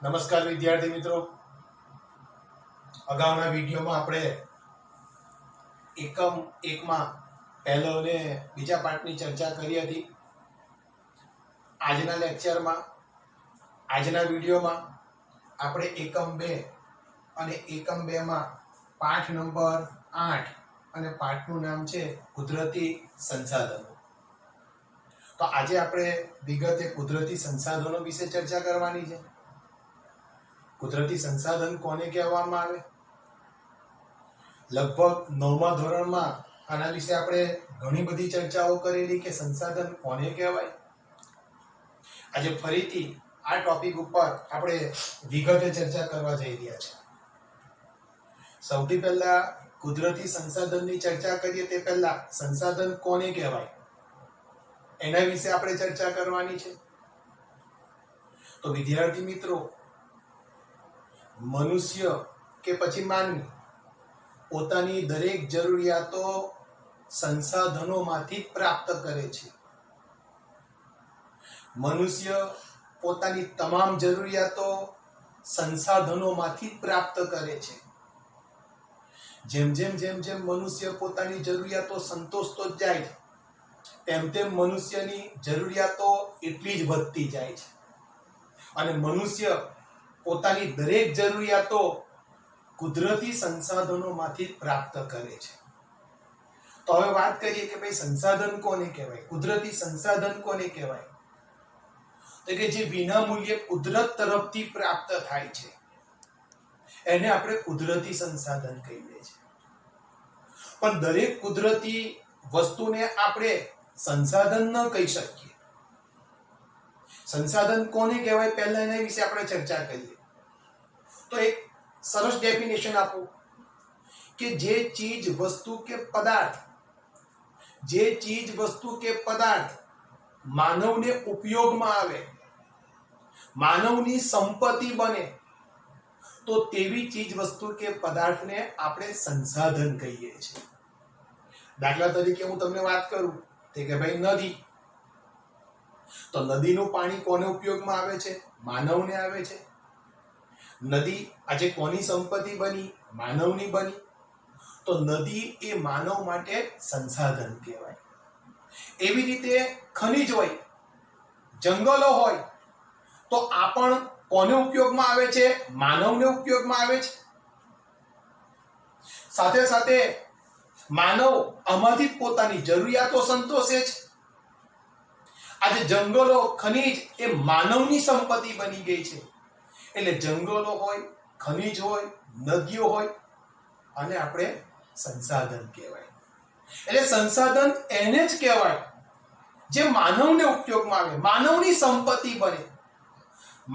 નમસ્કાર વિદ્યાર્થી મિત્રો, અગાઉના વિડીયોમાં આપણે એકમ 1માં પહેલો અને બીજા પાઠની ચર્ચા કરી હતી. આજના લેક્ચરમાં, આજના વિડીયોમાં આપણે એકમ 2 અને એકમ 2માં પાઠ નંબર 8 અને પાઠનું નામ છે કુદરતી સંસાધનો. તો આજે આપણે વિગતે કુદરતી સંસાધનો વિશે ચર્ચા કરવાની છે. કુદરતી સંસાધન કોને કહેવામાં આવે? લગભગ 9મા ધોરણમાં આના વિશે આપણે ઘણી બધી ચર્ચાઓ કરેલી કે સંસાધન કોને કહેવાય. આજે ફરીથી આ ટોપિક ઉપર આપણે વિગતે ચર્ચા કરવા જઈ રહ્યા છીએ. સૌથી પહેલા કુદરતી સંસાધનની ચર્ચા કરીએ તે પહેલા સંસાધન કોને કહેવાય એના વિશે આપણે ચર્ચા કરવાની છે. તો વિદ્યાર્થી મિત્રો, મનુષ્ય કે પછી માનવી પોતાની દરેક જરૂરિયાતો સંસાધનોમાંથી પ્રાપ્ત કરે છે. મનુષ્ય પોતાની તમામ જરૂરિયાતો સંસાધનોમાંથી પ્રાપ્ત કરે છે. જેમ જેમ મનુષ્ય પોતાની જરૂરિયાતો સંતોષતો જાય છે, તેમ મનુષ્યની જરૂરિયાતો એટલી જ વધતી જાય છે અને મનુષ્ય પોતાની દરેક જરૂરિયાતો કુદરતી સંસાધનોમાંથી પ્રાપ્ત કરે છે. તો હવે વાત કરીએ કે ભાઈ સંસાધન કોને કહેવાય, કુદરતી સંસાધન કોને કહેવાય? તો કે જે વિના મૂલ્યે કુદરત તરફથી પ્રાપ્ત થાય છે એને આપણે કુદરતી સંસાધન કહીએ છીએ. પણ દરેક કુદરતી વસ્તુને આપણે સંસાધન ન કહી શકીએ. સંસાધન કોને કહેવાય પહેલા એના વિશે આપણે ચર્ચા કરીએ. તો એક સરસ ડેફિનેશન આપો કે જે ચીજ વસ્તુ કે પદાર્થ માનવને ઉપયોગમાં આવે, માનવની સંપત્તિ બને, તો તેવી ચીજ વસ્તુ કે પદાર્થને આપણે સંસાધન કહીએ છીએ. દાખલા તરીકે હું તમને વાત કરું કે ભાઈ નદી. તો નદીનું પાણી કોને ઉપયોગમાં આવે છે? માનવને આવે છે. નદી આજે કોની સંપત્તિ બની? માનવની બની. તો નદી એ માનવ માટે સંસાધન કહેવાય. એવી રીતે ખનિજ હોય, જંગલો હોય, તો આ પણ કોને ઉપયોગમાં આવે છે? માનવને ઉપયોગમાં આવે છે. સાથે સાથે માનવ આમાંથી પોતાની જરૂરિયાતો સંતોષે છે. આજે જંગલો, ખનિજ એ માનવની સંપત્તિ બની ગઈ છે. એટલે જંગલો હોય, ખનિજ હોય, નદીઓ હોય, અને આપણે સંસાધન કહેવાય. એટલે સંસાધન એને જ કહેવાય જે માનવને ઉપયોગમાં આવે, માનવની સંપત્તિ બને.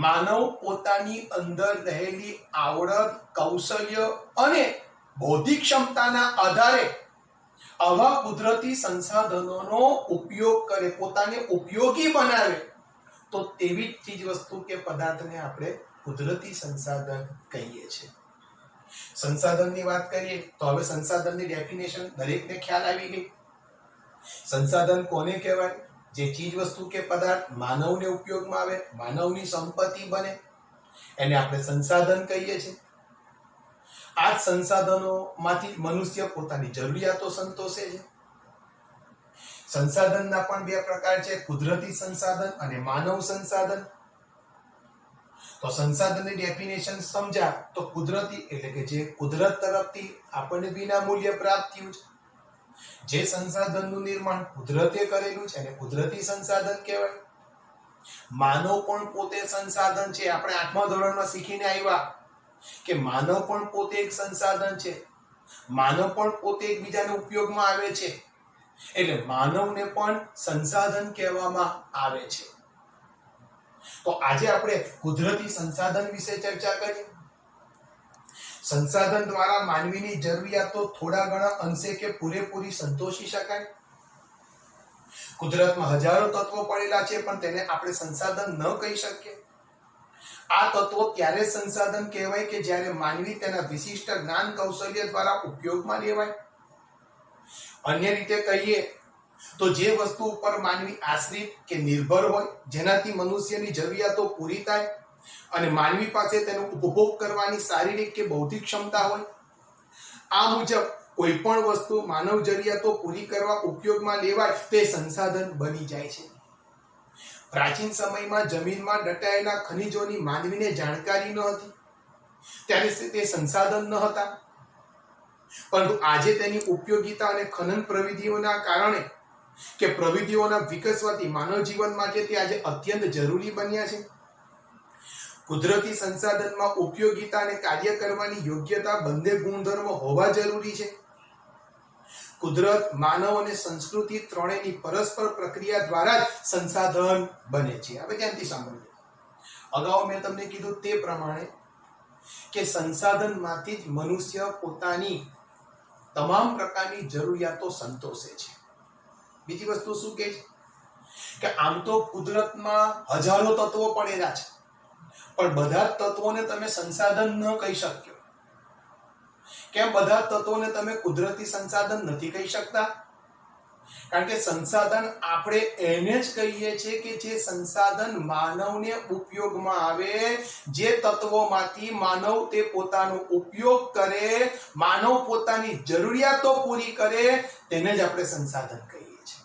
માનવ પોતાની અંદર રહેલી આવડત, કૌશલ્ય અને બૌદ્ધિક ક્ષમતાના આધારે આવા કુદરતી સંસાધનોનો ઉપયોગ કરે, પોતાને ઉપયોગી બનાવે, તો તેવી ચીજ વસ્તુ કે પદાર્થને આપણે કુદરતી સંસાધન કહીએ છીએ. સંસાધનની વાત કરીએ તો હવે સંસાધનની ડેફિનેશન દરેકને ખ્યાલ આવી ગઈ. સંસાધન કોને કહેવાય? જે ચીજ વસ્તુ કે પદાર્થ માનવને ઉપયોગમાં આવે, માનવની સંપત્તિ બને, એને આપણે સંસાધન કહીએ છીએ. આ સંસાધનોમાંથી મનુષ્ય પોતાની જરૂરિયાતો સંતોષે છે. સંસાધનના પણ બે પ્રકાર છે, કુદરતી સંસાધન અને માનવ સંસાધન. તો સંસાધનની ડેફિનેશન સમજ્યા તો કુદરતી એટલે કે જે કુદરત તરફથી આપણને વિના મૂલ્યે પ્રાપ્ત થયું છે, જે સંસાધનનું નિર્માણ કુદરતે કરેલું છે એને કુદરતી સંસાધન કહેવાય. માનવ પણ પોતે સંસાધન છે. આપણે 8મા ધોરણમાં શીખીને આવ્યા કે માનવ પણ પોતે એક સંસાધન છે. માનવ પણ પોતે એકબીજાને ઉપયોગમાં આવે છે. એટલે માનવને પણ સંસાધન કહેવામાં આવે છે. તો આજે આપણે કુદરતી સંસાધન વિશે ચર્ચા કરીએ. સંસાધન દ્વારા માનવીની જરૂરિયાતો થોડા ઘણા અંશે કે પૂરેપૂરી સંતોષી શકાય. કુદરતમાં હજારો તત્વો પડેલા છે, પણ તેને આપણે સંસાધન ન કહી શકીએ. આ તત્વો ત્યારે સંસાધન કહેવાય કે જ્યારે માનવી તેના વિશિષ્ટ જ્ઞાન કૌશલ્ય દ્વારા ઉપયોગમાં લેવાય. અન્ય રીતે કહીએ તો જે વસ્તુ ઉપર માનવી આશ્રિત કે નિર્ભર હોય, જેનાથી મનુષ્યની જરૂરિયાતો પૂરી થાય, અને માનવી પાસે તેનો ઉપભોગ કરવાની શારીરિક કે બૌદ્ધિક ક્ષમતા હોય. આ મુજબ કોઈ પણ વસ્તુ માનવ જરૂરિયાતો પૂરી કરવા ઉપયોગમાં લેવાય તે સંસાધન બની જાય છે. પ્રાચીન સમયમાં જમીનમાં દટાયેલા ખનિજોની માનવીને જાણકારી ન હતી, ત્યારે તે સંસાધન ન હતા. પરંતુ આજે તેની ઉપયોગિતા અને ખનન પ્રવિધિઓના કારણે કે પ્રવિધિઓના વિકસવાથી માનવ જીવન માટે તે આજે અત્યંત જરૂરી બન્યા છે. કુદરતી સંસાધનમાં ઉપયોગિતા અને કાર્ય કરવાની યોગ્યતા બંને ગુણધર્મો હોવા જરૂરી છે. કુદરત, માનવ અને સંસ્કૃતિ ત્રણેયની પરસ્પર પ્રક્રિયા દ્વારા જ સંસાધન બને છે. હવે ધ્યાનથી સાંભળજો. અગાઉ મેં તમને કીધું તે પ્રમાણે કે સંસાધનમાંથી જ મનુષ્ય પોતાની તમામ પ્રકારની જરૂરિયાતો સંતોષે છે. બીજી વસ્તુ શું કહે છે કે આમ તો કુદરતમાં હજારો તત્વો પડેલા છે, પણ બધા જ તત્વોને તમે સંસાધન ન કહી શક્યો. કેમ બધા તત્વોને તમે કુદરતી સંસાધન નથી કહી શકતા? કારણ કે સંસાધન આપણે એને જ કહીએ છીએ કે જે સંસાધન માનવને ઉપયોગમાં આવે, જે તત્વોમાંથી માનવ તે પોતાનો ઉપયોગ કરે, માનવ પોતાની જરૂરિયાતો પૂરી કરે, તેને જ આપણે સંસાધન કહીએ છીએ.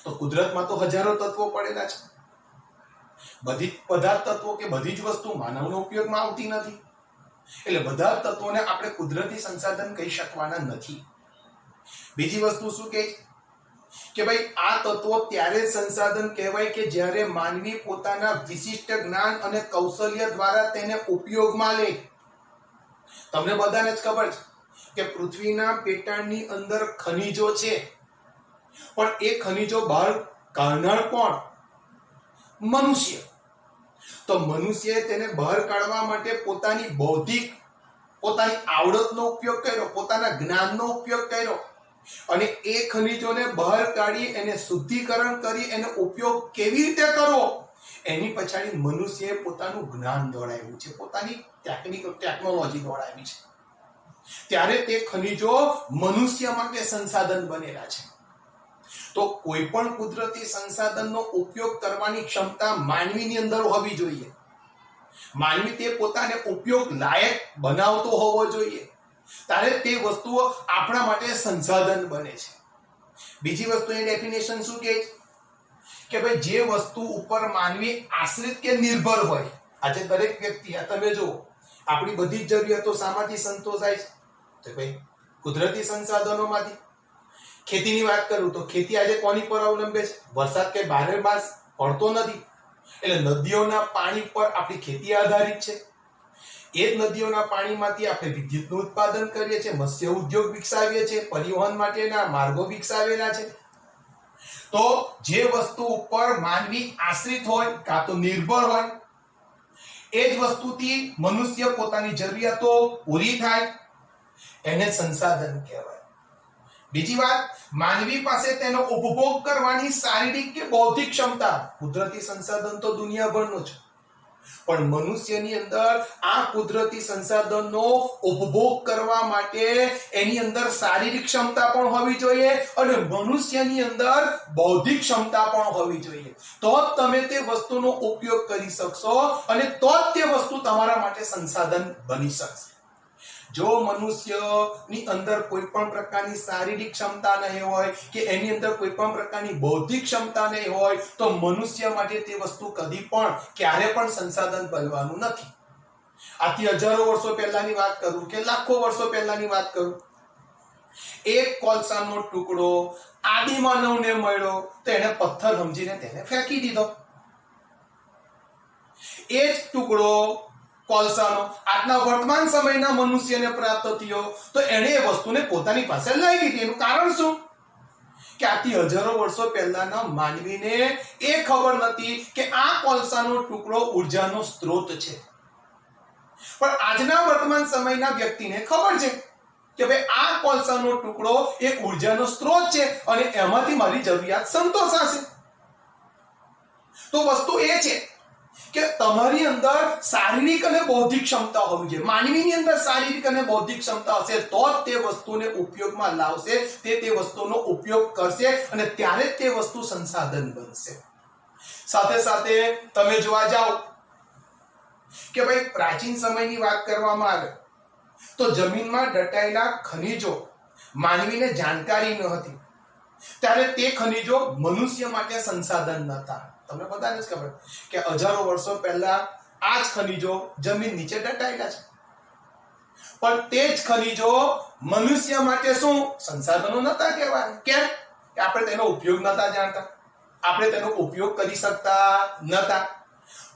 તો કુદરતમાં તો હજારો તત્વો પડેલા છે. બધા તત્વો કે બધી જ વસ્તુ માનવનો ઉપયોગમાં આવતી નથી, એટલે બધા તત્વોને આપણે કુદરતી સંસાધન કહી શકવાના નથી. બીજી વસ્તુ શું કે ભાઈ આ તત્વો ત્યારે સંસાધન કહેવાય કે જ્યારે માનવી પોતાના વિશિષ્ટ જ્ઞાન અને કૌશલ્ય દ્વારા તેને ઉપયોગમાં લે. તમને બધાને જ ખબર છે કે પૃથ્વીના પેટાળની અંદર ખનિજો છે, પણ એ ખનિજો બહાર કાઢનાર કોણ? મનુષ્ય. તો મનુષ્યએ તેને બહાર કાઢવા માટે પોતાની બૌદ્ધિક, પોતાની આવડતનો ઉપયોગ કર્યો, પોતાના જ્ઞાનનો ઉપયોગ કર્યો, અને એ ખનિજોને બહાર કાઢી એને શુદ્ધિકરણ કરી એનો ઉપયોગ કેવી રીતે કરવો એની પછાડી મનુષ્યએ પોતાનું જ્ઞાન દોડાવ્યું છે, પોતાની ટેકનોલોજી દોડાવી છે. ત્યારે તે ખનિજો મનુષ્ય માટે સંસાધન બનેલા છે. તો કોઈ પણ કુદરતી સંસાધનનો ઉપયોગ કરવાની ક્ષમતા માનવીની અંદર હોવી જોઈએ. માનવી તે પોતાને ઉપયોગ લાયક બનાવતો હોવો જોઈએ, ત્યારે તે વસ્તુઓ આપણા માટે સંસાધન બને છે. બીજી વસ્તુની ડેફિનેશન શું કહે છે કે ભાઈ જે વસ્તુ ઉપર માનવી આશ્રિત કે નિર્ભર હોય. આજે દરેક વ્યક્તિ, આ તમે જુઓ, આપણી બધી જ જરૂરિયાતો શામાંથી સંતોષાય છે? તો ભાઈ કુદરતી સંસાધનોમાંથી. ખેતીની વાત કરું તો ખેતી આજે કોની પર અવલંબે છે? વરસાદ કે બારે માસ પડતો નથી, એટલે નદીઓના પાણી પર આપણી ખેતી આધારિત છે. એ જ નદીઓના પાણીમાંથી આપણે વિદ્યુતનું ઉત્પાદન કરીએ છીએ, મત્સ્ય ઉદ્યોગ વિકસાવીએ છીએ, પરિવહન માટેના માર્ગો વિકસાવેલા છે. તો જે વસ્તુ ઉપર માનવી આશ્રિત હોય કાં તો નિર્ભર હોય, એ જ વસ્તુથી મનુષ્ય પોતાની જરૂરિયાતો પૂરી થાય, એને સંસાધન કહેવાય. બીજી વાત, માનવી પાસે તેનો ઉપભોગ કરવાની શારીરિક કે બૌદ્ધિક ક્ષમતા. કુદરતી સંસાધન તો દુનિયાભરનો છે, પણ મનુષ્યની અંદર આ કુદરતી સંસાધનનો ઉપભોગ કરવા માટે એની અંદર શારીરિક ક્ષમતા પણ હોવી જોઈએ અને મનુષ્યની અંદર બૌદ્ધિક ક્ષમતા પણ હોવી જોઈએ. તો જ તમે તે વસ્તુનો ઉપયોગ કરી શકશો અને તો જ તે વસ્તુ તમારા માટે સંસાધન બની શકશે. જો મનુષ્યની અંદર કોઈ પણ પ્રકારની શારીરિક ક્ષમતા નહીં હોય કે એની અંદર કોઈ પણ પ્રકારની બૌદ્ધિક ક્ષમતા નહીં હોય, તો મનુષ્ય માટે તે વસ્તુ કદી પણ ક્યારે પણ સંસાધન બનવાનું નથી. આથી હજારો વર્ષો પહેલાની વાત કરું કે લાખો વર્ષો પહેલાની વાત કરું, એક કોલસાનો ટુકડો આદિમાનવને મળ્યો તો એને પથ્થર સમજીને તેને ફેંકી દીધો. એ જ ટુકડો કોલસાનો આજના વર્તમાન સમયના મનુષ્યને પ્રાપ્ત થયો તો એણે એ વસ્તુને પોતાની પાસે લઈ લીધી. એનું કારણ શું? કે આથી હજારો વર્ષો પહેલાના માનવીને એ ખબર નથી કે આ કોલસાનો ટુકડો ઉર્જાનો સ્ત્રોત છે, પણ આજના વર્તમાન સમયના વ્યક્તિને ખબર છે કે ભાઈ આ કોલસાનો ટુકડો એક ઉર્જાનો સ્ત્રોત છે અને એમાંથી મારી જરૂરિયાત સંતોષાશે. તો વસ્તુ એ છે કે તમારી અંદર શારીરિક અને બૌદ્ધિક ક્ષમતા હોવી જોઈએ. માનવીની અંદર શારીરિક અને બૌદ્ધિક ક્ષમતા હશે તો જ તે વસ્તુને ઉપયોગમાં લાવશે, તે વસ્તુનો ઉપયોગ કરશે અને ત્યારે જ તે વસ્તુ સંસાધન બનશે. સાથે સાથે તમે જોવા જાઓ કે ભાઈ પ્રાચીન સમયની વાત કરવામાં આવે તો જમીનમાં દટાયેલા ખનિજો માનવીને જાણકારી ન હતી, ત્યારે તે ખનિજો મનુષ્ય માટે સંસાધન નહોતા. તમને બધાને જ ખબર કે હજારો વર્ષો પહેલા આ જ ખનિજો જમીન નીચે દટાયેલા છે, પણ તે જ ખનિજો મનુષ્ય માટે શું સંસાધનો નહોતા કહેવાય. કેમ? કે આપણે તેનો ઉપયોગ નહોતા જાણતા, આપણે તેનો ઉપયોગ કરી શકતા નહોતા.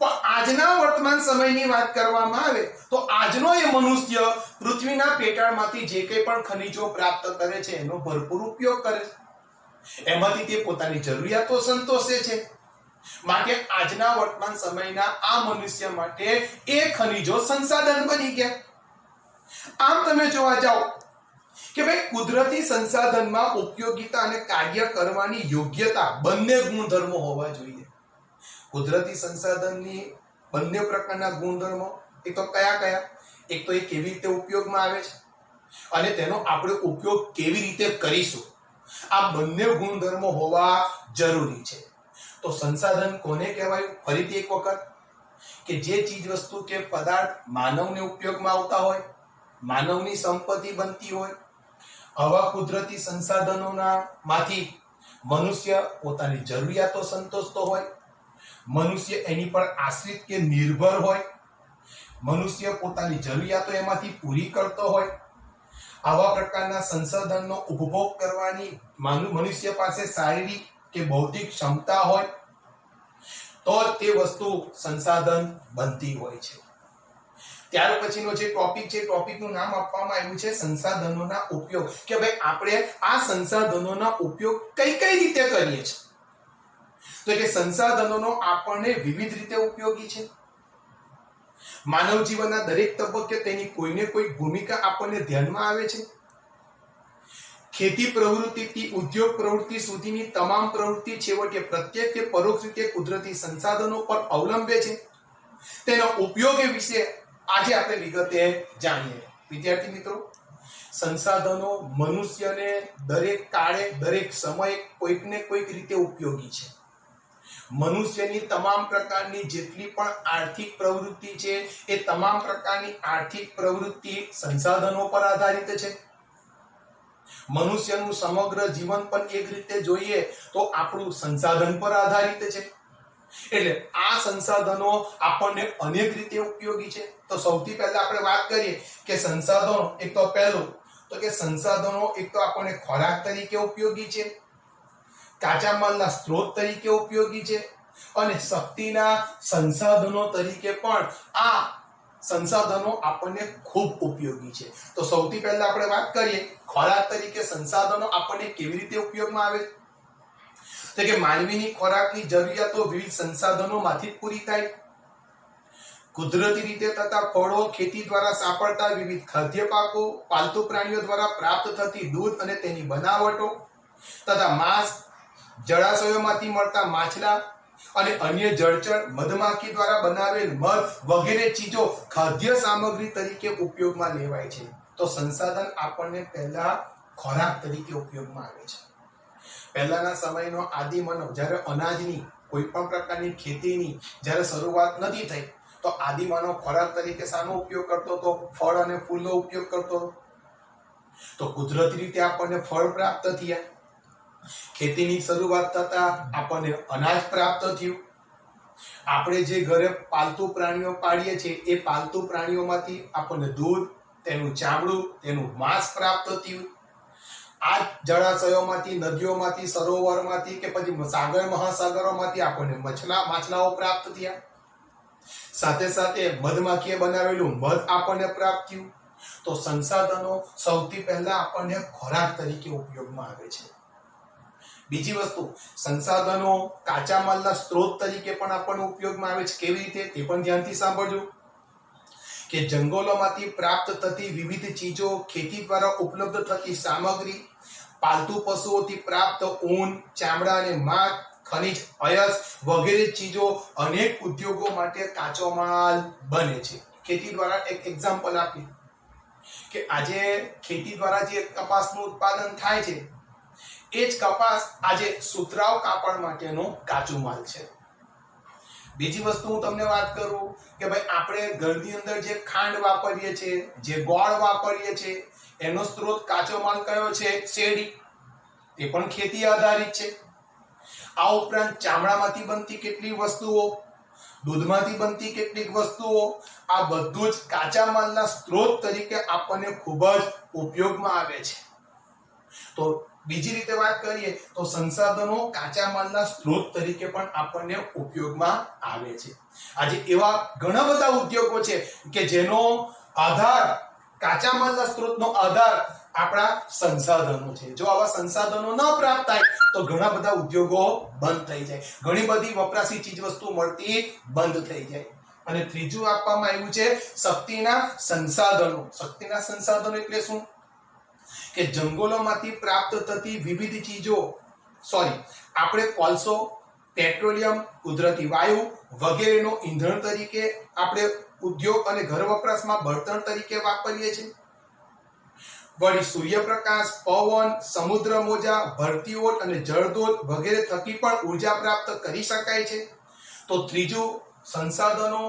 પણ આજના વર્તમાન સમયની વાત કરવામાં આવે તો આજનો એ મનુષ્ય પૃથ્વીના પેટાળમાંથી જે કંઈ પણ ખનિજો પ્રાપ્ત કરે છે એનો ભરપૂર ઉપયોગ કરે છે, એમાંથી તે પોતાની જરૂરિયાતો સંતોષે છે. માટે આજના વર્તમાન સમયના આ મનુષ્ય માટે એ ખનિજો સંસાધન બની ગયા. આમ તમે જોવા જાઓ કે ભાઈ કુદરતી સંસાધનમાં ઉપયોગિતા અને કાર્ય કરવાની યોગ્યતા બંને ગુણધર્મો હોવા જોઈએ. કુદરતી સંસાધનની બંને પ્રકારના ગુણધર્મો, એક તો કયા? એક તો એ કેવી રીતે ઉપયોગમાં આવે છે અને તેનો આપણે ઉપયોગ કેવી રીતે કરીશું, આ બંને ગુણધર્મો હોવા જરૂરી છે. તો સંસાધન કોને કહેવાય? ફરીથી એક વખત, કે જે ચીજ વસ્તુ કે પદાર્થ માનવને ઉપયોગમાં આવતા હોય, માનવની સંપત્તિ બનતી હોય, આવા કુદરતી સંસાધનોના માંથી મનુષ્ય પોતાની જરૂરિયાતો સંતોષતો હોય, મનુષ્ય એની પર આશ્રિત કે નિર્ભર હોય, મનુષ્ય પોતાની જરૂરિયાતો એમાંથી પૂરી કરતો હોય, આવા પ્રકારના સંસાધનનો ઉપભોગ કરવાની મનુષ્ય પાસે શારીરિક કે બૌદ્ધિક ક્ષમતા હોય તો તે વસ્તુ સંસાધન બનતી હોય છે. ત્યાર પછીનો જે ટોપિક છે, ટોપિકનું નામ આપવામાં આવ્યું છે સંસાધનોના ઉપયોગ. કે ભાઈ આપણે આ સંસાધનોના ઉપયોગ કઈ રીતે કરીએ છીએ. તો કે સંસાધનોનો આપણને વિવિધ રીતે ઉપયોગી છે. માનવ જીવનના દરેક તબક્કે તેની કોઈને કોઈ ભૂમિકા આપણને ધ્યાનમાં આવે છે. ખેતી પ્રવૃત્તિથી ઉદ્યોગ પ્રવૃત્તિ સુધીની તમામ પ્રવૃત્તિ છેવટે પ્રત્યક્ષ કે પરોક્ષ રીતે કુદરતી સંસાધનો પર અવલંબે છે. તેનો ઉપયોગ વિશે આજે આપણે વિગતે જાણીએ. વિદ્યાર્થી મિત્રો, સંસાધનો મનુષ્યને દરેક કાળે દરેક સમયે કોઈક ને કોઈક રીતે ઉપયોગી છે. મનુષ્યની તમામ પ્રકારની જેટલી પણ આર્થિક પ્રવૃત્તિ છે એ તમામ પ્રકારની આર્થિક પ્રવૃત્તિ સંસાધનો પર આધારિત છે. મનુષ્યનું સમગ્ર જીવન પણ એક રીતે જોઈએ તો આપણું સંસાધન પર આધારિત છે. એટલે આ સંસાધનો આપણને અનેક રીતે ઉપયોગી છે. તો સૌથી પહેલા આપણે વાત કરીએ કે સંસાધનો, એક તો પહેલું તો કે સંસાધનો એક તો આપણને ખોરાક તરીકે ઉપયોગી છે, કાચા માલના સ્ત્રોત તરીકે ઉપયોગી છે અને શક્તિના સંસાધનો તરીકે પણ આ સંસાધનો આપણને ખૂબ ઉપયોગી છે. તો સૌથી પહેલા આપણે વાત કરીએ ખોરાક તરીકે સંસાધનો આપણને કેવી રીતે ઉપયોગમાં આવે તો કે માનવીની ખોરાકની જરૂરિયાતો વિવિધ સંસાધનોમાંથી પૂરી થાય. કુદરતી રીતે થતા ફળો, ખેતી દ્વારા સાંપડતા વિવિધ ખાદ્ય પાકો, પાલતુ પ્રાણીઓ દ્વારા પ્રાપ્ત થતી દૂધ અને તેની બનાવટો તથા માંસ, જળાશયોમાંથી મળતા માછલા અને અન્ય જળચર, મધમાખી દ્વારા બનાવેલ મધ વગેરે ચીજો ખાદ્ય સામગ્રી તરીકે ઉપયોગમાં લેવાય છે. તો સંસાધન આપણને પહેલા ખોરાક તરીકે ઉપયોગમાં આવે છે. પહેલાના સમયનો આદિ માનવ જ્યારે અનાજની કોઈ પણ પ્રકારની ખેતીની જ્યારે શરૂઆત નથી થઈ તો આદિ માનવ ખોરાક તરીકે શાનો ઉપયોગ કરતો હતો? ફળ અને ફૂલનો ઉપયોગ કરતો હતો. તો કુદરતી રીતે આપણને ફળ પ્રાપ્ત થયા, ખેતીની શરૂઆત થતા આપણને અનાજ પ્રાપ્ત થયું. આપણે જે ઘરે પાલતુ પ્રાણીઓ પાળીએ છીએ એ પાલતુ પ્રાણીઓમાંથી આપણને દૂધ, તેનું ચામડું, તેનું માંસ પ્રાપ્ત થયું. આ જળાશયોમાંથી, નદીઓમાંથી, સરોવરમાંથી કે પછી સાગર મહાસાગરોમાંથી આપણને માછલાઓ પ્રાપ્ત થયા. સાથે સાથે મધમાખીએ બનાવેલું મધ આપણને પ્રાપ્ત થયું. તો સંસાધનો સૌથી પહેલા આપણને ખોરાક તરીકે ઉપયોગમાં આવે છે. બીજી વસ્તુ, સંસાધનો કાચા માલના સ્ત્રોત તરીકે પણ આપણને ઉપયોગમાં આવે છે. કેવી રીતે તે પણ ધ્યાનથી સાંભળજો કે જંગલોમાંથી પ્રાપ્ત થતી વિવિધ ચીજો, ખેતી દ્વારા ઉપલબ્ધ થતી સામગ્રી, પાલતુ પશુઓથી પ્રાપ્ત ઊન, ચામડા અને માંસ, ખનિજ, અયસ્ક વગેરે ચીજો અનેક ઉદ્યોગો માટે કાચો માલ બને છે. ખેતી દ્વારા એક એક્ઝામ્પલ આપી કે આજે ખેતી દ્વારા જે કપાસનું ઉત્પાદન થાય છે એ જ કપાસ આજે સુતરાઉ કાપડ માટેનો કાચો માલ છે. બીજી વસ્તુ હું તમને વાત કરું કે ભાઈ આપણે ઘરની અંદર જે ખાંડ વાપરીએ છીએ, જે ગોળ વાપરીએ છીએ, એનો સ્ત્રોત કાચો માલ કયો છે? શેરડી. તે પણ ખેતી આધારિત છે. આ ઉપરાંત ચામડામાંથી બનતી કેટલી વસ્તુઓ, દૂધમાંથી બનતી કેટલીક વસ્તુઓ, આ બધું જ કાચા માલના સ્ત્રોત તરીકે આપણને ખૂબ જ ઉપયોગમાં આવે છે. તો બીજી રીતે વાત કરીએ તો સંસાધનો કાચા માલના સ્ત્રોત તરીકે પણ આપણને ઉપયોગમાં આવે છે. આજે એવા ઘણા બધા ઉદ્યોગો છે કે જેનો આધાર, કાચા માલના સ્ત્રોતનો આધાર આપણા સંસાધનો છે. જો આવા સંસાધનો ન પ્રાપ્ત થાય તો ઘણા બધા ઉદ્યોગો બંધ થઈ જાય, ઘણી બધી વપરાશી ચીજ વસ્તુ મળતી બંધ થઈ જાય. અને ત્રીજું આપવામાં આવ્યું છે શક્તિના સંસાધનો. શક્તિના સંસાધનો એટલે શું? કે જંગલોમાંથી પ્રાપ્ત થતી વિવિધ ચીજો, આપણે કોલસો, પેટ્રોલિયમ, કુદરતી વાયુ વગેરેનો ઈંધણ તરીકે આપણે ઉદ્યોગ અને ઘર વપરાશમાં બળતણ તરીકે વાપરીએ છીએ. વળી સૂર્યપ્રકાશ, પવન, સમુદ્ર મોજા, ભરતીઓટ અને જળધોધ વગેરે થકી પણ ઉર્જા પ્રાપ્ત કરી શકાય છે. તો ત્રીજું સંસાધનો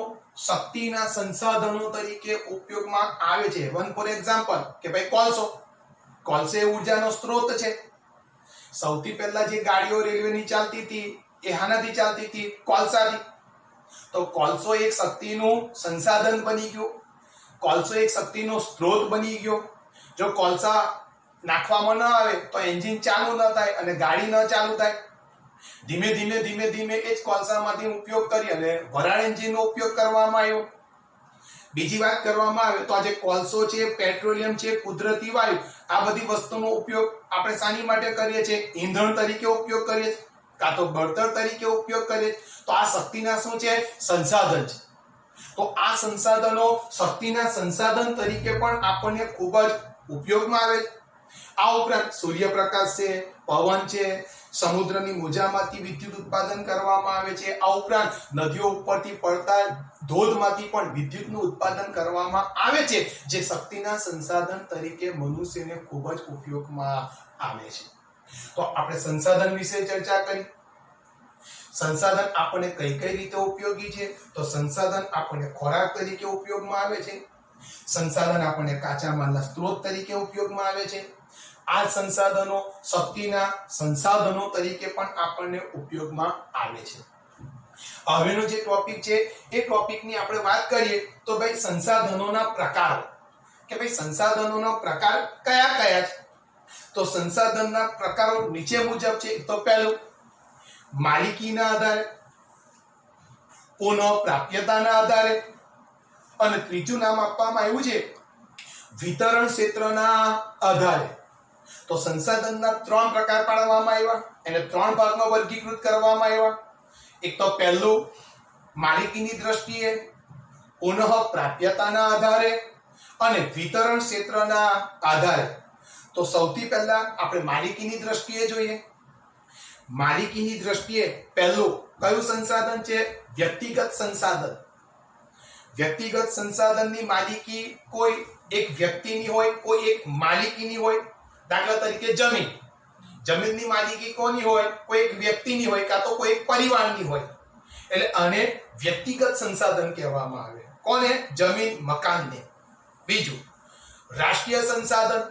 શક્તિના સંસાધનો તરીકે ઉપયોગમાં આવે છે. વન ફોર એક્ઝામ્પલ કે ભાઈ કોલસો એ ઉર્જાનો સ્ત્રોત છે. સૌથી પહેલા જે ગાડીઓ રેલવેની ચાલતી હતી એ હાનાથી ચાલતી હતી? કોલસાથી. તો કોલસો એક શક્તિનું સંસાધન બની ગયો, કોલસો એક શક્તિનો સ્ત્રોત બની ગયો. જો કોલસા નાખવામાં ન આવે તો એન્જિન ચાલુ ન થાય અને ગાડી ન ચાલુ થાય. ધીમે ધીમે એ જ કોલસામાંથી ઉપયોગ કરી અને વરાળ એન્જિનનો ઉપયોગ કરવામાં આવ્યો. બીજી વાત કરવામાં આવે તો આજે કોલસો છે, પેટ્રોલિયમ છે, કુદરતી વાયુ, આ બધી વસ્તુનો ઉપયોગ આપણે શાની માટે કરીએ છીએ? ઈંધણ તરીકે ઉપયોગ કરીએ છીએ, કાં તો બળતણ તરીકે ઉપયોગ કરીએ. તો આ શક્તિના શું છે? સંસાધન છે. તો આ સંસાધનો શક્તિના સંસાધન તરીકે પણ આપણને ખૂબ જ ઉપયોગમાં આવે. આ ઉપરાંત સૂર્યપ્રકાશ છે, પવન છે, સમુદ્રની મોજામાંથી વિદ્યુત ઉત્પાદન કરવામાં આવે છે. આ ઉપરાંત નદીઓ ઉપરથી પડતા ધોધમાંથી પણ વિદ્યુતનું ઉત્પાદન કરવામાં આવે છે, જે શક્તિના સંસાધન તરીકે મનુષ્યને ખૂબ જ ઉપયોગમાં આવે છે. તો આપણે સંસાધન વિશે ચર્ચા કરી. સંસાધન આપણને કઈ કઈ રીતે ઉપયોગી છે? તો સંસાધન આપણને ખોરાક તરીકે ઉપયોગમાં આવે છે. સંસાધન આપણને કાચા માલના સ્ત્રોત તરીકે ઉપયોગમાં આવે છે. આ સંસાધનો શક્તિના સંસાધનો તરીકે પણ આપણને ઉપયોગમાં આવે છે. હવેનો જે ટોપિક છે એ ટોપિકની આપણે વાત કરીએ તો ભાઈ સંસાધનોના પ્રકારો, કે ભાઈ સંસાધનોના પ્રકાર કયા કયા છે? તો સંસાધનના પ્રકારો નીચે મુજબ છે. તો પહેલું માલિકીના આધારે, પુનઃ પ્રાપ્યતાના આધારે, અને ત્રીજું નામ આપવામાં આવ્યું છે વિતરણ ક્ષેત્રના આધારે. તો સંસાધનના 3 પ્રકાર પાડવામાં આવ્યા, એને 3 ભાગમાં વર્ગીકૃત કરવામાં આવ્યા. એક તો પહેલું માલિકીની દ્રષ્ટિએ, પુનઃ પ્રાપ્યતાના આધારે અને વિતરણ ક્ષેત્રના આધારે. તો સૌથી પહેલા આપણે માલિકીની દ્રષ્ટિએ જોઈએ. માલિકીની દ્રષ્ટિએ પહેલું કયું સંસાધન છે? વ્યક્તિગત સંસાધન. વ્યક્તિગત સંસાધનની માલિકી કોઈ એક વ્યક્તિની હોય, કોઈ એક માલિકીની હોય. દાખલા તરીકે જમીન, જમીનની માલિકી કોની હોય? કોઈ એક વ્યક્તિની હોય કાં તો કોઈ એક પરિવારની હોય. એટલે આને વ્યક્તિગત સંસાધન કહેવામાં આવે. કોને? જમીન, મકાનને. બીજું રાષ્ટ્રીય સંસાધન,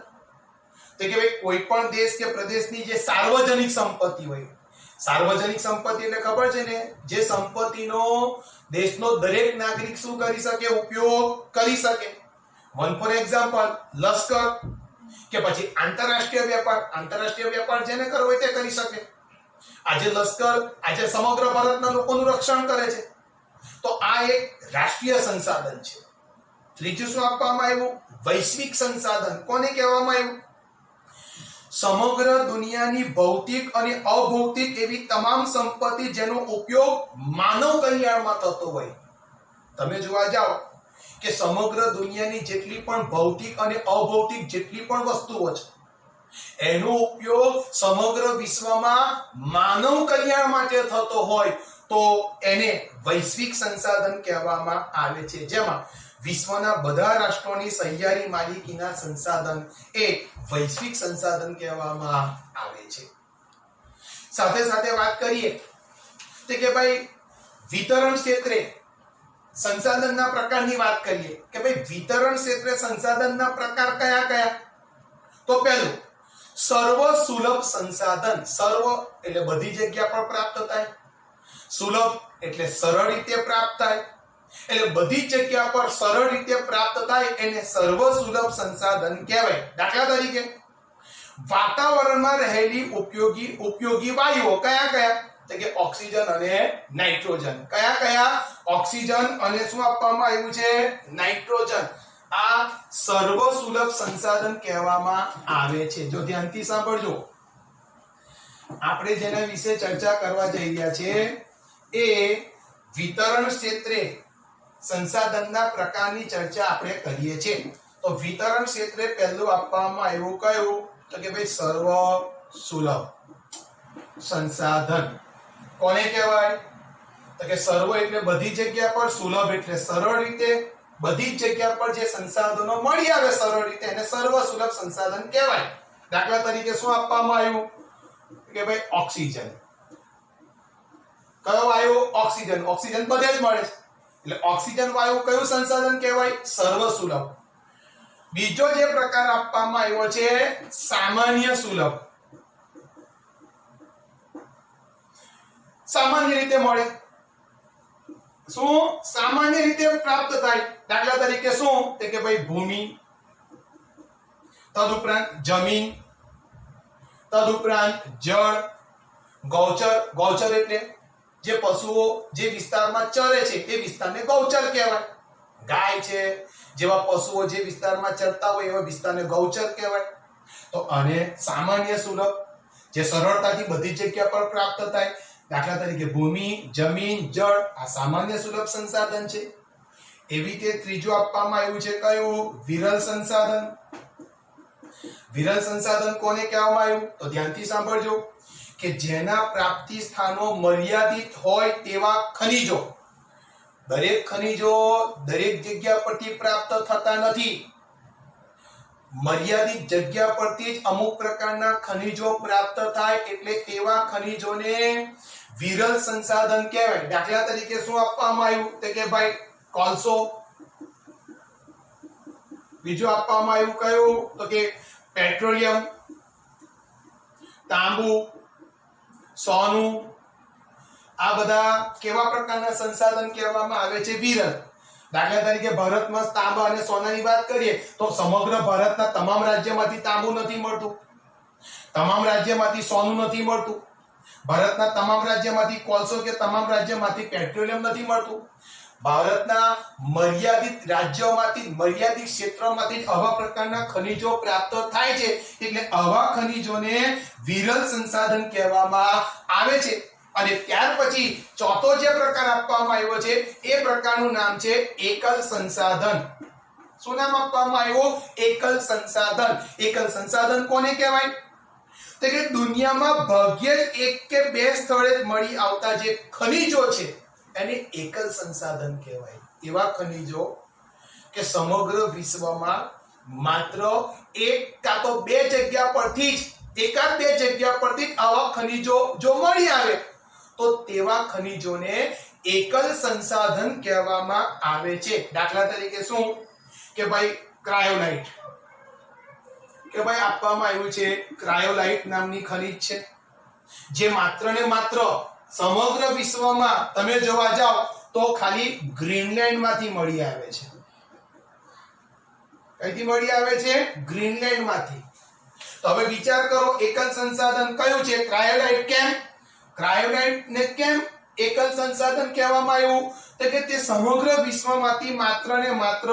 તો કે ભાઈ કોઈ પણ દેશ કે પ્રદેશની જે સાર્વજનિક સંપત્તિ હોય. સાર્વજનિક સંપત્તિ એટલે ખબર છે ને, જે સંપત્તિનો દેશનો દરેક નાગરિક શું કરી શકે? ઉપયોગ કરી શકે. વન ફોર એક્ઝામ્પલ લશ્કર, કે પછી આંતરરાષ્ટ્રીય વેપાર. આંતરરાષ્ટ્રીય વેપાર જેને કરવો હોય તે કરી શકે. આજે લશ્કર આજે સમગ્ર ભારતના લોકોનું રક્ષણ કરે છે. તો આ એક રાષ્ટ્રીય સંસાધન છે. ત્રીજું શું આપવામાં આવ્યું? વૈશ્વિક સંસાધન. કોને કહેવામાં આવ્યું? સમગ્ર દુનિયાની ભૌતિક અને અભૌતિક એવી તમામ સંપત્તિ જેનો ઉપયોગ માનવ કલ્યાણમાં થતો હોય. તમે જોવા જાઓ કે સમગ્ર દુનિયાની જેટલી પણ ભૌતિક અને અભૌતિક જેટલી પણ વસ્તુઓ છે એનો ઉપયોગ સમગ્ર વિશ્વમાં માનવ કલ્યાણ માટે થતો હોય તો એને વૈશ્વિક સંસાધન કહેવામાં આવે છે. જેમાં વિશ્વના બધા રાષ્ટ્રોની સહિયારી માલિકીના સંસાધન એ વૈશ્વિક સંસાધન કહેવામાં આવે છે. સાથે સાથે વાત કરીએ તો કે ભાઈ વિતરણ ક્ષેત્રે સંસાધનના પ્રકારની વાત કરીએ કે ભાઈ વિતરણ ક્ષેત્રે સંસાધનના પ્રકાર કયા કયા? તો પહેલું સર્વ સુલભ સંસાધન. સર્વ એટલે બધી જગ્યા પર પ્રાપ્ત થાય, સુલભ એટલે સરળ રીતે પ્રાપ્ત થાય, એટલે બધી જગ્યા પર સરળ રીતે પ્રાપ્ત થાય એને સર્વ સુલભ સંસાધન કહેવાય. દાખલા તરીકે વાતાવરણમાં રહેલી ઉપયોગી વાયુઓ કયા કયા? તો કે ઓક્સિજન અને નાઇટ્રોજન. કયા કયા? ઓક્સિજન અને શું આપવામાં આવ્યું છે? નાઇટ્રોજન. આ સર્વ સુલભ સંસાધન કહેવામાં આવે છે. જો ધ્યાનથી સાંભળજો, આપણે જેના વિશે ચર્ચા કરવા જઈ રહ્યા છે એ વિતરણ ક્ષેત્રે સંસાધનના પ્રકારની ચર્ચા આપણે કરીએ છીએ. તો વિતરણ ક્ષેત્રે પહેલું આપવામાં આવ્યું કયું? તો કે ભાઈ સર્વ સુલભ સંસાધન. કોને કહેવાય? તો કે સર્વ એટલે બધી જગ્યા પર, સુલભ એટલે સરળ રીતે, બધી જ જગ્યા પર જે સંસાધનો મળી આવે સરળ રીતે એને સર્વ સુલભ સંસાધન કહેવાય. દાખલા તરીકે શું આપવામાં આવ્યું કે ભાઈ ઓક્સિજન. કયો વાયુ? ઓક્સિજન. ઓક્સિજન બધે જ મળે છે એટલે ઓક્સિજન વાયુ કયું સંસાધન કહેવાય? સર્વ સુલભ. બીજો જે પ્રકાર આપવામાં આવ્યો છે સામાન્ય સુલભ. સામાન્ય રીતે મળે. શું? સામાન્ય રીતે પ્રાપ્ત થાય. દાખલા તરીકે શું? કે ભાઈ ભૂમિ, તદુપરાંત જમીન, તદુપરાંત જળ, ગૌચર. ગૌચર એટલે જે પશુઓ જે વિસ્તારમાં ચરે છે તે વિસ્તારને ગૌચર કહેવાય. ગાય છે જેવા પશુઓ જે વિસ્તારમાં ચરતા હોય એવા વિસ્તારને ગૌચર કહેવાય. તો અને સામાન્ય સુલભ જે સરળતાથી બધી જગ્યા પર પ્રાપ્ત થાય. દાખલા તરીકે ભૂમિ, જમીન, જળ આ સામાન્ય સુલભ સંસાધન છે. એવી રીતે ત્રીજું આપવામાં આવ્યું છે કયું? વિરલ સંસાધન. વિરલ સંસાધન કોને કહેવામાં આવ્યું? તો ધ્યાનથી સાંભળજો કે જેના પ્રાપ્તિ સ્થાનો મર્યાદિત હોય તેવા ખનિજો. દરેક ખનિજો દરેક જગ્યા પરથી પ્રાપ્ત થતા નથી. મર્યાદિત જગ્યા પરથી જ અમુક પ્રકારના ખનિજો પ્રાપ્ત થાય એટલે તેવા ખનિજોને વિરલ સંસાધન કહેવાય. દાખલા તરીકે શું આપવામાં આવ્યું? તો કે ભાઈ કોલસો. બીજું આપવામાં આવ્યું કયું? તો કે પેટ્રોલિયમ, તાંબુ, સોનું. આ બધા કેવા પ્રકારના સંસાધન કહેવામાં આવે છે? વિરલ. દાખલા તરીકે ભારતમાં તાંબા અને સોનાની વાત કરીએ તો સમગ્ર ભારતના તમામ રાજ્યમાંથી તાંબુ નથી મળતું, તમામ રાજ્યમાંથી સોનું નથી મળતું, ભારતના તમામ રાજ્યમાંથી કોલસો કે તમામ રાજ્યમાંથી પેટ્રોલિયમ નથી મળતું. ભારતના મર્યાદિત રાજ્યોમાંથી, મર્યાદિત ક્ષેત્રોમાંથી આવા પ્રકારના ખનિજો પ્રાપ્ત થાય છે એટલે આવા ખનિજોને વિરલ સંસાધન કહેવામાં આવે છે. અને ત્યાર પછી ચોથો જે પ્રકાર આપવામાં આવ્યો છે એ પ્રકારનું નામ છે એકલ સંસાધન. શું નામ આપવામાં આવ્યું? એકલ સંસાધન. એકલ સંસાધન કોને કહેવાય? તો કે દુનિયામાં ભાગ્યે જ એક કે બે સ્થળે મળી આવતા જે ખનિજો છે એને એકલ સંસાધન કહેવાય. એવા ખનિજો કે સમગ્ર વિશ્વમાં માત્ર એક કાં તો બે જગ્યા પરથી જ, એકાદ બે જગ્યા પરથી જ આવા ખનિજો જો મળી આવે તો તેવા ખનિજોને એકલ સંસાધન કહેવામાં આવે છે. દાખલા તરીકે શું? કે ભાઈ ક્રાયોલાઇટ. કે ભાઈ આપવામાં આવ્યું છે ક્રાયોલાઇટ નામની ખનિજ છે જે માત્ર ને માત્ર સમગ્ર વિશ્વમાં તમે જોવા જાઓ તો ખાલી ગ્રીનલેન્ડમાંથી મળી આવે છે. કઈથી મળી આવે છે? ગ્રીનલેન્ડમાંથી. તો હવે વિચાર કરો એકલ સંસાધન કયું છે? ક્રાયોલાઇટ. કેમ ક્રાયોલાઇટ ને કેમ એકલ સંસાધન કહેવામાં આવ્યું? તો કે તે સમગ્ર વિશ્વમાંથી માત્ર ને માત્ર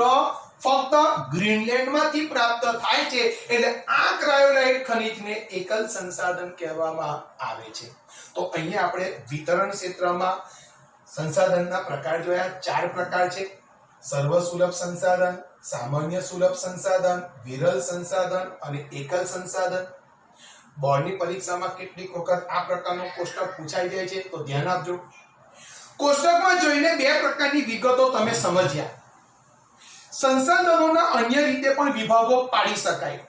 ફક્ત ગ્રીનલેન્ડમાંથી પ્રાપ્ત થાય છે એટલે આ ક્રાયોલાઇટ ખનિજને એકલ સંસાધન કહેવામાં આવે છે. તો અહીંયા આપણે વિતરણ ક્ષેત્રમાં સંસાધનના પ્રકાર જોયા. 4 પ્રકાર છે: સર્વ સુલભ સંસાધન, સામાન્ય સુલભ સંસાધન, વિરલ સંસાધન અને એકલ સંસાધન. બોર્ડની પરીક્ષામાં કેટલીક વખત આ પ્રકારનું કોષ્ટક પૂછાઈ જાય છે તો ધ્યાન આપજો. કોષ્ટકમાં જોઈને 2 પ્રકારની વિગતો તમે સમજ્યા. સંસાધનોના અન્ય રીતે પણ વિભાગો પાડી શકાય.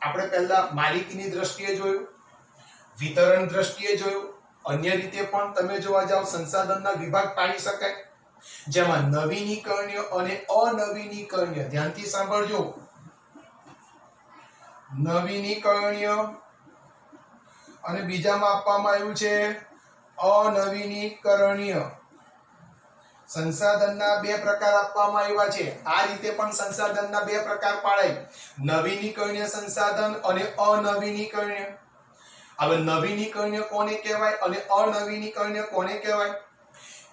આપણે પહેલા માલિકીની દ્રષ્ટિએ જોયું, વિતરણ દ્રષ્ટિએ જોયું, અન્ય રીતે પણ તમે જોવા જાવ સંસાધનના વિભાગ પાડી શકાય, જેમાં નવીનીકરણીય અને અનવીનીકરણીય, ધ્યાનથી સાંભળજો, નવીનીકરણીય અને બીજામાં આપવામાં આવ્યું છે અનવીનીકરણીય સંસાધનના બે પ્રકાર આપવામાં આવ્યા છે. આ રીતે પણ સંસાધનના બે પ્રકાર પાડાય, નવીનીકરણીય સંસાધન અને અનવીનીકરણીય. હવે નવીનીકરણીય કોને કહેવાય અને અનવીનીકરણીય કોને કહેવાય?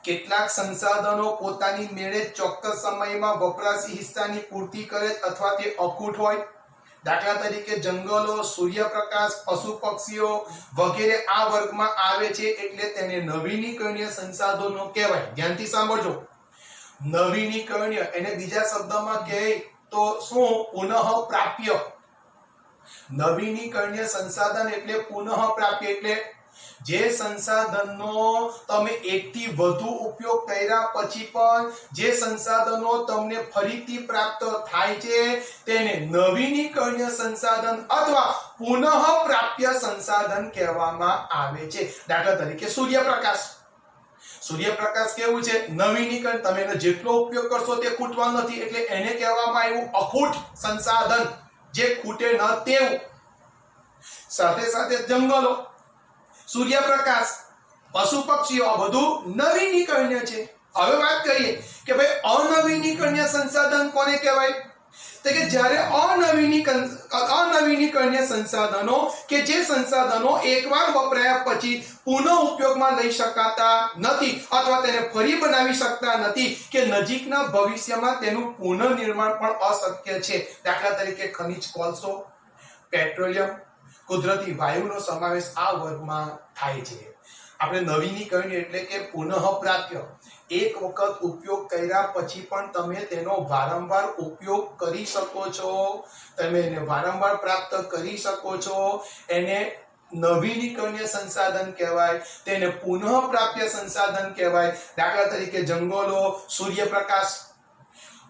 કેટલાક સંસાધનો પોતાની મેળે ચોક્કસ સમયમાં વપરાશી હિસ્સાની પૂર્તિ કરે અથવા તે અખૂટ હોય. દાખલા તરીકે જંગલો, સૂર્યપ્રકાશ, પશુ પક્ષીઓ વગેરે આ વર્ગમાં આવે છે, એટલે તેને નવીનીકરણીય સંસાધનો કહેવાય. ધ્યાનથી સાંભળજો, નવીનીકરણીય એને બીજા શબ્દમાં કહે તો શું? પુનઃ પ્રાપ્ય. નવીનીકરણીય સંસાધન એટલે પુનઃ પ્રાપ્ય, એટલે જે સંસાધનનો તમે એકથી વધુ ઉપયોગ કર્યા પછી પણ જે સંસાધનો તમને ફરીથી પ્રાપ્ત થાય છે તેને નવીનીકરણીય સંસાધન અથવા પુનઃ પ્રાપ્ય સંસાધન કહેવામાં આવે છે. દાખલા તરીકે સૂર્યપ્રકાશ. સૂર્યપ્રકાશ કેવું છે? નવીનીકરણ. તમે એનો જેટલો ઉપયોગ કરશો તે ખૂટવાનો નથી, એટલે એને કહેવામાં આવ્યું અખૂટ સંસાધન, જે ખૂટે ન તેવું. સાથે સાથે જંગલો, સૂર્યપ્રકાશ, પશુ પક્ષીઓ આ બધું નવીનીકરણીય છે. હવે વાત કરીએ કે ભાઈ અનવીનીકરણીય સંસાધન કોને કહેવાય? તો કે જ્યારે અનવીનીકરણીય સંસાધનો કે જે સંસાધનો એકવાર વપરાયા પછી પુનઃ ઉપયોગમાં લઈ શકાતા નથી અથવા તેને ફરી બનાવી શકતા નથી કે નજીકના ભવિષ્યમાં તેનું પુનઃનિર્માણ પણ અશક્ય છે. દાખલા તરીકે ખનિજ કોલસો, પેટ્રોલિયમ, કુદરતી વાયુનો સમાવેશ આ વર્ગમાં થાય છે. આપણે નવીનીકરણીય એટલે કે પુનઃ પ્રાપ્ય. એક વખત ઉપયોગ કર્યા પછી પણ તમે તેનો વારંવાર ઉપયોગ કરી શકો છો, તમે એને વારંવાર પ્રાપ્ત કરી શકો છો. એને નવીનીકરણીય સંસાધન કહેવાય, તેને પુનઃ પ્રાપ્ય સંસાધન કહેવાય. દાખલા તરીકે જંગલો, સૂર્યપ્રકાશ.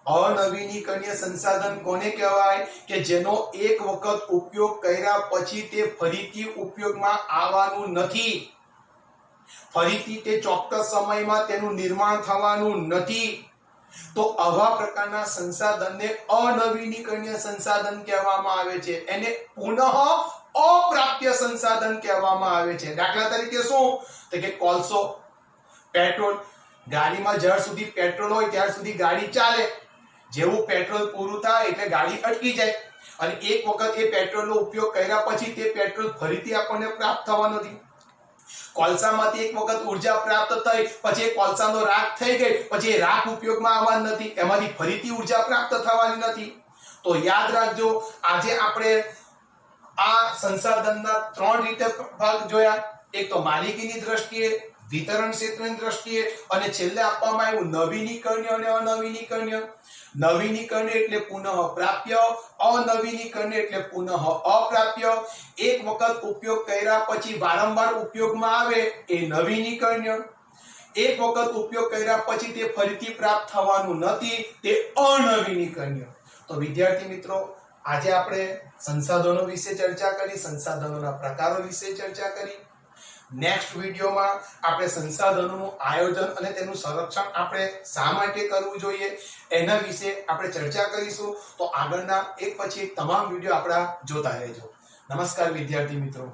અનવીનીકરણીય સંસાધન કોને કહેવાય? કે જેનો એક વખત ઉપયોગ કર્યા પછી તે ફરીથી ઉપયોગમાં આવવાનું નથી, ફરીથી તે ચોક્કસ સમયમાં તેનું નિર્માણ થવાનું નથી. તો આવા પ્રકારના સંસાધનને અનવીનીકરણીય સંસાધન કહેવામાં આવે છે. એને પુનઃ અપ્રાપ્ય સંસાધન કહેવામાં આવે છે. દાખલા તરીકે શું? તો કે કોલસો, પેટ્રોલ. ગાડીમાં જ્યાર સુધી પેટ્રોલ હોય ત્યાર સુધી ગાડી ચાલે. જેવું પેટ્રોલ પૂરું થાય એટલે ગાડી અટકી જાય, અને એક વખત એ પેટ્રોલનો ઉપયોગ કર્યા પછી તે પેટ્રોલ ફરીથી આપણને પ્રાપ્ત થવાનો નથી. કોલસામાંથી એક વખત ઉર્જા પ્રાપ્ત થઈ પછી કોલસાનો રાખ થઈ ગઈ, પછી એ રાખ ઉપયોગમાં આવવાનો નથી, એમાંથી ફરીથી ઉર્જા પ્રાપ્ત થવાની નથી. તો યાદ રાખજો, આજે આપણે આ સંસાધનના 3 રીતે ભાગ જોયા. એક તો માલિકીની દ્રષ્ટિએ, વિતરણ ક્ષેત્રની દ્રષ્ટિએ, અને છેલ્લે આપવામાં આવ્યું નવીનીકરણીય અને અનવીનીકરણીય. નવીનીકરણીય એટલે પુનઃ પ્રાપ્ય, અનવીનીકરણીય એટલે પુનઃ અપ્રાપ્ય. એક વખત ઉપયોગ કર્યા પછી વારંવાર ઉપયોગમાં આવે એ નવીનીકરણીય. એક વખત ઉપયોગ કર્યા પછી તે ફરીથી પ્રાપ્ત થવાનું નથી, તે અનવીનીકરણીય. તો વિદ્યાર્થી મિત્રો, આજે આપણે સંસાધનો વિશે ચર્ચા કરી, સંસાધનોના પ્રકારો વિશે ચર્ચા કરી. નેક્સ્ટ વિડિયોમાં આપણે સંસાધનોનું આયોજન અને તેનું સંરક્ષણ આપણે શા માટે કરવું જોઈએ એના વિશે આપણે ચર્ચા કરીશું. તો આગળના એક પછી એક તમામ વિડિયો આપણા જોતા રહેજો. નમસ્કાર વિદ્યાર્થી મિત્રો.